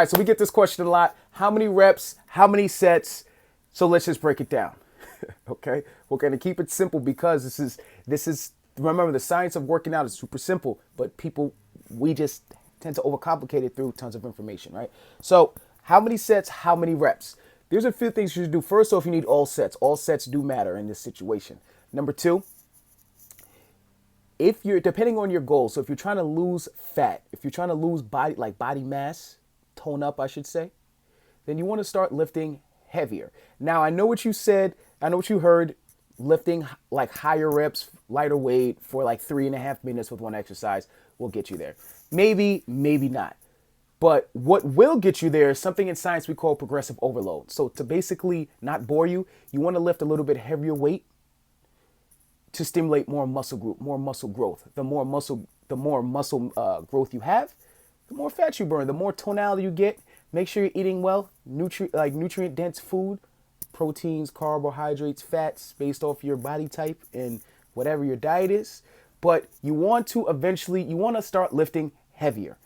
right, so we get this question a lot. How many reps? How many sets? So let's just break it down. Okay, we're gonna keep it simple because this is remember, the science of working out is super simple, but we just tend to overcomplicate it through tons of information, right? So how many sets? How many reps? There's a few things you should do. First off, you need all sets. All sets do matter in this situation. Number two, if you're depending on your goal, so if you're trying to lose fat, if you're trying to lose body mass, tone up, I should say, then you want to start lifting heavier. Now, I know what you said, I know what you heard, lifting like higher reps, lighter weight for like 3.5 minutes with one exercise will get you there. Maybe, maybe not. But what will get you there is something in science we call progressive overload. So to basically not bore you, you want to lift a little bit heavier weight to stimulate more muscle growth. The more muscle growth you have, the more fat you burn, the more tonality you get. Make sure you're eating well, nutrient dense food, proteins, carbohydrates, fats based off your body type and whatever your diet is. But you want to start lifting heavier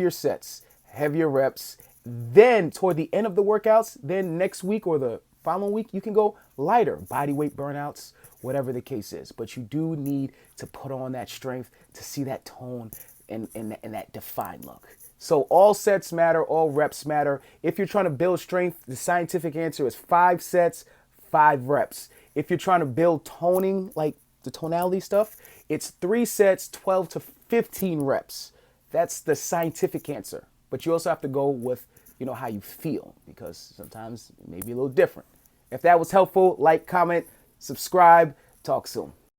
sets, heavier reps. Then toward the end of the workouts, then next week or the following week, you can go lighter, body weight burnouts, whatever the case is. But you do need to put on that strength to see that tone and that defined look. So all sets matter, all reps matter. If you're trying to build strength, the scientific answer is 5 sets, 5 reps. If you're trying to build toning, like the tonality stuff, it's 3 sets, 12 to 15 reps. That's the scientific answer. But you also have to go with, how you feel, because sometimes it may be a little different. If that was helpful, like, comment, subscribe. Talk soon.